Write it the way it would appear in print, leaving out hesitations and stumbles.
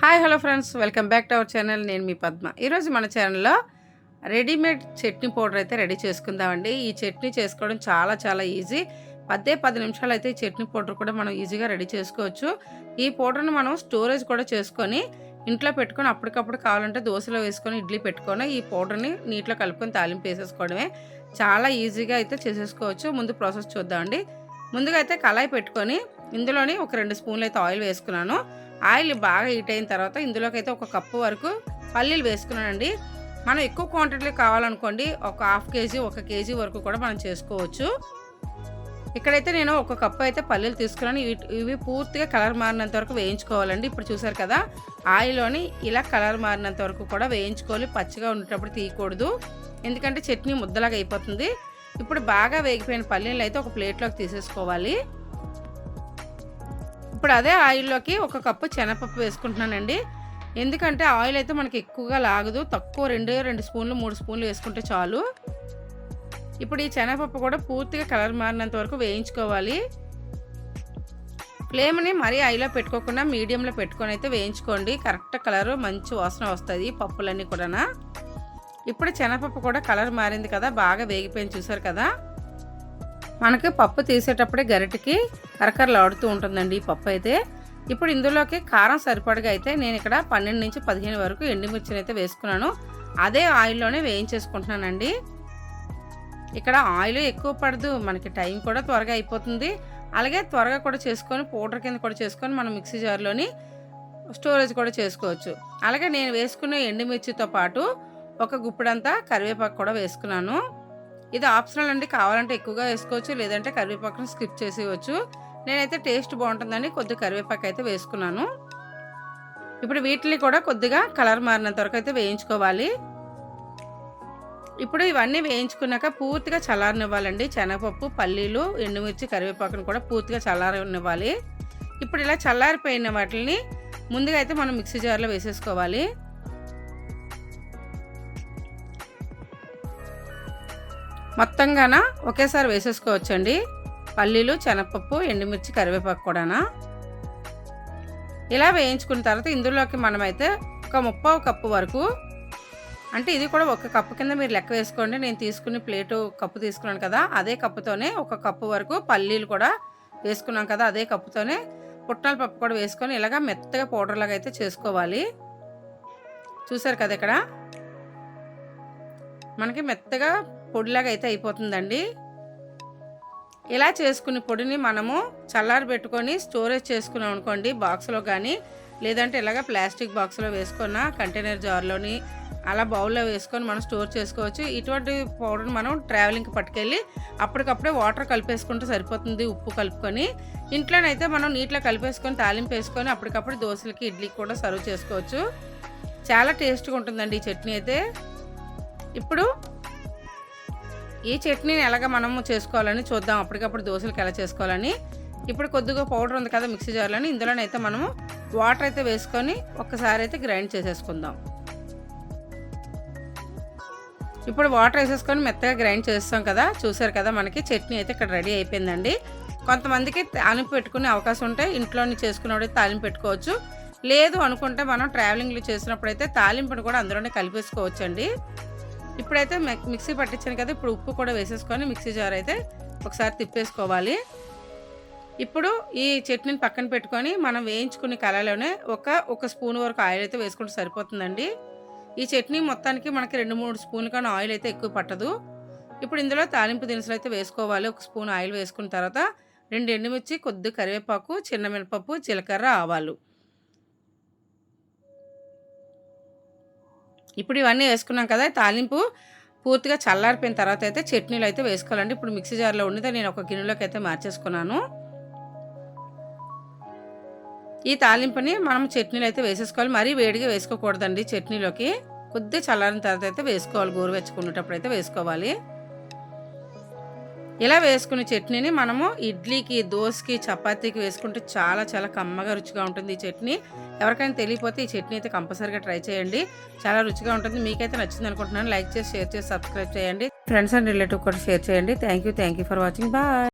Hi hello friends, welcome back to our channel. నేను మీ పద్మ. ఈరోజు మన ఛానల్లో రెడీమేడ్ చట్నీ పౌడర్ అయితే రెడీ చేసుకుందామండి. ఈ చట్నీ చేసుకోవడం చాలా ఈజీ. 10 నిమిషాలు అయితే ఈ చట్నీ పౌడర్ కూడా మనం ఈజీగా రెడీ చేసుకోవచ్చు. ఈ పౌడర్ని మనం స్టోరేజ్ కూడా చేసుకొని ఇంట్లో పెట్టుకొని అప్పటికప్పుడు కావాలంటే దోశలో వేసుకొని ఇడ్లీ పెట్టుకొని ఈ పౌడర్ని నీటిలో కలుపుకొని తాలింపు వేసేసుకోవడమే. చాలా ఈజీగా అయితే చేసేసుకోవచ్చు. ముందు ప్రాసెస్ చూద్దామండి. ముందుగా అయితే కళాయి పెట్టుకొని ఇందులోని ఒక 2 స్పూన్లు అయితే ఆయిల్ వేసుకున్నాను. ఆయిల్ బాగా హీట్ అయిన తర్వాత ఇందులోకి అయితే 1 కప్పు వరకు పల్లీలు వేసుకున్నానండి. మనం ఎక్కువ క్వాంటిటీలో కావాలనుకోండి ఒక హాఫ్ కేజీ 1 కేజీ వరకు కూడా మనం చేసుకోవచ్చు. ఇక్కడైతే నేను 1 కప్పు అయితే పల్లీలు తీసుకున్నాను. ఇవి పూర్తిగా కలర్ మారినంత వరకు వేయించుకోవాలండి. ఇప్పుడు చూసారు కదా, ఆయిల్లోని ఇలా కలర్ మారినంత వరకు కూడా వేయించుకోవాలి. పచ్చిగా ఉండేటప్పుడు తీయకూడదు, ఎందుకంటే చట్నీ ముద్దలాగా అయిపోతుంది. ఇప్పుడు బాగా వేగిపోయిన పల్లీలు అయితే ఒక ప్లేట్లోకి తీసేసుకోవాలి. ఇప్పుడు అదే ఆయిల్లోకి 1 కప్పు శనగపప్పు వేసుకుంటున్నానండి. ఎందుకంటే ఆయిల్ అయితే మనకి ఎక్కువగా లాగదు, తక్కువ 2 స్పూన్లు 3 స్పూన్లు వేసుకుంటే చాలు. ఇప్పుడు ఈ శనగపప్పు కూడా పూర్తిగా కలర్ మారినంత వరకు వేయించుకోవాలి. ఫ్లేమ్ని మరీ హైలో పెట్టుకోకుండా మీడియంలో పెట్టుకొని అయితే వేయించుకోండి. కరెక్ట్ కలర్ మంచి వాసన వస్తుంది పప్పులన్నీ కూడా. ఇప్పుడు శనగపప్పు కూడా కలర్ మారింది కదా, బాగా వేగిపోయింది చూసారు కదా. మనకి పప్పు తీసేటప్పుడే గరిటెకి కరకరలాడుతూ ఉంటుందండి ఈ పప్పు అయితే. ఇప్పుడు ఇందులోకి కారం సరిపడగా అయితే నేను ఇక్కడ 12 నుంచి 15 వరకు ఎండుమిర్చిని అయితే వేసుకున్నాను. అదే ఆయిల్లోనే వేయించేసుకుంటున్నానండి. ఇక్కడ ఆయిల్ ఎక్కువ పడదు, మనకి టైం కూడా త్వరగా అయిపోతుంది. అలాగే త్వరగా కూడా చేసుకొని పౌడర్ కింద కూడా చేసుకొని మనం మిక్సీ జార్లోని స్టోరేజ్ కూడా చేసుకోవచ్చు. అలాగే నేను వేసుకున్న ఎండుమిర్చితో పాటు 1 గుప్పిడంతా కరివేపాకు కూడా వేసుకున్నాను. ఇది ఆప్షనల్ అండి, కావాలంటే ఎక్కువగా వేసుకోవచ్చు, లేదంటే కరివేపాకును స్కిప్ చేసేయచ్చు. నేనైతే టేస్ట్ బాగుంటుందని కొద్దిగా కరివేపాకు అయితే వేసుకున్నాను. ఇప్పుడు వీటిని కూడా కొద్దిగా కలర్ మారినంత వరకు అయితే వేయించుకోవాలి. ఇప్పుడు ఇవన్నీ వేయించుకున్నాక పూర్తిగా చల్లారనివ్వాలండి. శనగపప్పు, పల్లీలు, ఎండుమిర్చి, కరివేపాకును కూడా పూర్తిగా చల్లారనివ్వాలి. ఇప్పుడు ఇలా చల్లారిపోయిన వాటిని ముందుగా అయితే మనం మిక్సీ జార్లో వేసేసుకోవాలి. మొత్తంగాన ఒకేసారి వేసేసుకోవచ్చండి. పల్లీలు, శనగపప్పు, ఎండుమిర్చి, కరివేపాకు కూడా ఇలా వేయించుకున్న తర్వాత ఇందులోకి మనమైతే 1 కప్పు వరకు, అంటే ఇది కూడా 1 కప్పు కింద మీరు లెక్క వేసుకోండి. నేను తీసుకుని ప్లేటు కప్పు తీసుకున్నాను కదా, అదే కప్పుతోనే 1 కప్పు వరకు పల్లీలు కూడా వేసుకున్నాం కదా, అదే కప్పుతోనే పుట్నాల పప్పు కూడా వేసుకొని ఇలాగ మెత్తగా పౌడర్ లాగా అయితే చేసుకోవాలి. చూసారు కదా, ఇక్కడ మనకి మెత్తగా పొడిలాగా అయితే అయిపోతుందండి. ఇలా చేసుకునే పొడిని మనము చల్లారి పెట్టుకొని స్టోరేజ్ చేసుకున్నాం అనుకోండి బాక్స్లో కానీ, లేదంటే ఇలాగ ప్లాస్టిక్ బాక్స్లో వేసుకున్న కంటైనర్ జార్లోని అలా బౌల్లో వేసుకొని మనం స్టోర్ చేసుకోవచ్చు. ఇటువంటి పౌడర్ని మనం ట్రావెలింగ్కి పట్టుకెళ్ళి అప్పటికప్పుడే వాటర్ కలిపేసుకుంటే సరిపోతుంది, ఉప్పు కలుపుకొని. ఇంట్లోనైతే మనం నీటిలో కలిపేసుకొని తాలింపు వేసుకొని అప్పటికప్పుడు దోశలకి, ఇడ్లీకి కూడా సర్వ్ చేసుకోవచ్చు. చాలా టేస్ట్గా ఉంటుందండి ఈ చట్నీ అయితే. ఇప్పుడు ఈ చట్నీని ఎలాగ మనము చేసుకోవాలని చూద్దాం, అప్పటికప్పుడు దోశలకు ఎలా చేసుకోవాలని. ఇప్పుడు కొద్దిగా పౌడర్ ఉంది కదా మిక్సీ జార్లోని, ఇందులోనైతే మనము వాటర్ అయితే వేసుకొని ఒక్కసారి అయితే గ్రైండ్ చేసేసుకుందాం. ఇప్పుడు వాటర్ వేసేసుకొని మెత్తగా గ్రైండ్ చేస్తాం కదా, చూసారు కదా, మనకి చట్నీ అయితే ఇక్కడ రెడీ అయిపోయిందండి. కొంతమందికి తాలింపు పెట్టుకునే అవకాశం ఉంటే ఇంట్లోని చేసుకున్నప్పుడైతే తాలింపు పెట్టుకోవచ్చు. లేదు అనుకుంటే మనం ట్రావెలింగ్లో చేసినప్పుడైతే తాలింపుని కూడా అందులోనే కలిపేసుకోవచ్చు అండి. ఇప్పుడైతే మిక్సీ పట్టించాను కదా, ఇప్పుడు ఉప్పు కూడా వేసేసుకొని మిక్సీ జార్ అయితే ఒకసారి తిప్పేసుకోవాలి. ఇప్పుడు ఈ చట్నీని పక్కన పెట్టుకొని మనం వేయించుకునే కళాయిలోనే ఒక స్పూన్ వరకు ఆయిల్ అయితే వేసుకుంటే సరిపోతుందండి. ఈ చట్నీ మొత్తానికి మనకి 2-3 స్పూన్లు కానీ ఆయిల్ అయితే ఎక్కువ పట్టదు. ఇప్పుడు ఇందులో తాలింపు దినుసులు అయితే వేసుకోవాలి. 1 స్పూన్ ఆయిల్ వేసుకున్న తర్వాత 2 ఎండుమిర్చి, కొద్దిగా కరివేపాకు, చిన్న మినపప్పు, జీలకర్ర, ఆవాలు. ఇప్పుడు ఇవన్నీ వేసుకున్నాం కదా, తాలింపు పూర్తిగా చల్లారిపోయిన తర్వాత అయితే చట్నీలు అయితే వేసుకోవాలండి. ఇప్పుడు మిక్సీ జార్లో ఉన్నది నేను ఒక గిన్నెలోకి అయితే మార్చేసుకున్నాను. ఈ తాలింపుని మనం చట్నీలు అయితే వేసేసుకోవాలి. మరీ వేడిగా వేసుకోకూడదండి చట్నీలోకి, కొద్దిగా చల్లారిన తర్వాత అయితే వేసుకోవాలి. గోరువెచ్చుకునేటప్పుడు అయితే వేసుకోవాలి. ఇలా వేసుకునే చట్నీని మనము ఇడ్లీకి, దోశకి, చపాతీకి వేసుకుంటే చాలా కమ్మగా రుచిగా ఉంటుంది ఈ చట్నీ. ఎవరికైనా తెలియకపోతే ఈ చట్నీ అయితే కంపల్సరీగా ట్రై చేయండి. చాలా రుచిగా ఉంటుంది. మీకైతే నచ్చింది అనుకుంటున్నాను. లైక్ చేసి, షేర్ చేసి, సబ్స్క్రైబ్ చేయండి. ఫ్రెండ్స్ అండ్ రిలేటివ్ కూడా షేర్ చేయండి. Thank you for watching. Bye.